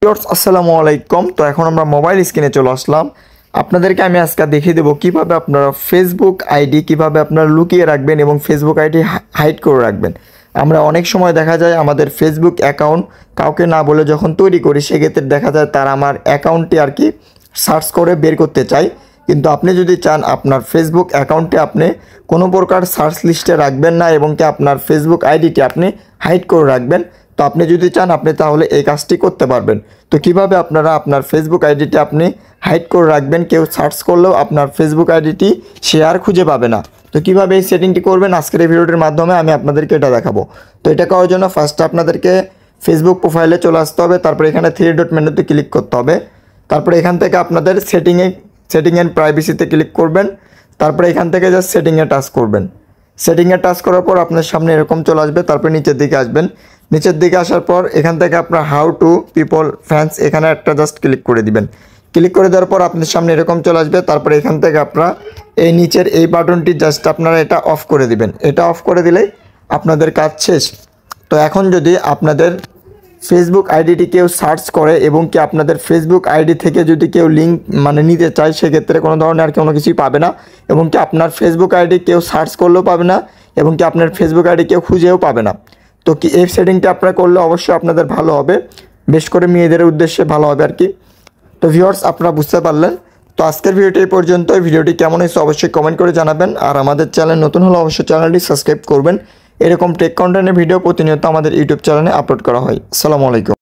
Viewers আসসালামু আলাইকুম। তো এখন আমরা মোবাইল স্ক্রিনে চলে আসলাম। আপনাদেরকে আমি আজকে দেখিয়ে দেবো কিভাবে আপনারা ফেসবুক আইডি কিভাবে আপনারা লুকিয়ে রাখবেন এবং ফেসবুক আইডি হাইড করে রাখবেন। আমরা অনেক সময় দেখা যায় আমাদের ফেসবুক অ্যাকাউন্ট কাউকে না বলে যখন তৈরি করি সেক্ষেত্রে দেখা যায় তারা আমার অ্যাকাউন্টটি আর কি সার্চ করে বের করতে চায়। কিন্তু আপনি যদি চান আপনার ফেসবুক অ্যাকাউন্টে আপনি কোনো প্রকার সার্চ লিস্টে রাখবেন না এবং কি আপনার ফেসবুক আইডিটি আপনি হাইড করে রাখবেন, তো আপনি যদি চান আপনি তাহলে এই কাজটি করতে পারবেন। তো কিভাবে আপনারা আপনার ফেসবুক আইডিটি আপনি হাইড করে রাখবেন, কেউ সার্চ করলেও আপনার ফেসবুক আইডিটি শেয়ার খুঁজে পাবে না। তো কিভাবে এই সেটিংটি করবেন আজকের এই ভিডিওটির মাধ্যমে আমি আপনাদেরকে এটা দেখাবো। তো এটা করার জন্য ফার্স্টে আপনাদেরকে ফেসবুক প্রোফাইলে চলে আসতে হবে, তারপরে এখানে থ্রি ডট মেনুতে ক্লিক করতে হবে, তারপরে এখান থেকে আপনাদের সেটিং অ্যান্ড প্রাইভেসিতে ক্লিক করবেন, তারপরে এখান থেকে জাস্ট সেটিংয়ে টাচ করবেন। সেটিংয়ে টাচ করার পর আপনার সামনে এরকম চলে আসবে, তারপরে নিচের দিকে আসবেন। নিচের দিকে আসার পর এখান থেকে আপনার হাউ টু পিপল ফ্যান্স এখানে একটা জাস্ট ক্লিক করে দিবেন। ক্লিক করে দেওয়ার পর আপনার সামনে এরকম চলে আসবে, তারপরে এখান থেকে আপনারা এই নিচের এই বাটনটি জাস্ট আপনারা এটা অফ করে দিবেন। এটা অফ করে দিলেই আপনাদের কাজ শেষ। তো এখন যদি আপনাদের ফেসবুক আইডিটি কেউ সার্চ করে এবং কি আপনাদের ফেসবুক আইডি থেকে যদি কেউ লিঙ্ক নিতে চায় সেক্ষেত্রে কোনো ধরনের আর কোনো কিছুই পাবে না, এবং কি আপনার ফেসবুক আইডি কেউ সার্চ করলেও পাবে না, এবং কি আপনার ফেসবুক আইডি কেউ খুঁজেও পাবে না। তো কি এই সেটিংটি আপনারা করলে অবশ্যই আপনাদের ভালো হবে, বেশ করে মেয়েদের উদ্দেশ্যে ভালো হবে আর কি। তো ভিউয়ার্স আপনারা বুঝতে পারলেন। তো আজকের ভিডিওটি এই পর্যন্ত। ভিডিওটি কেমন হয়েছে অবশ্যই কমেন্ট করে জানাবেন, আর আমাদের চ্যানেল নতুন হলে অবশ্যই চ্যানেলটি সাবস্ক্রাইব করবেন। এরকম টেক কন্টেন্টের ভিডিও প্রতিনিয়ত আমাদের ইউটিউব চ্যানেলে আপলোড করা হয়। আসসালামু আলাইকুম।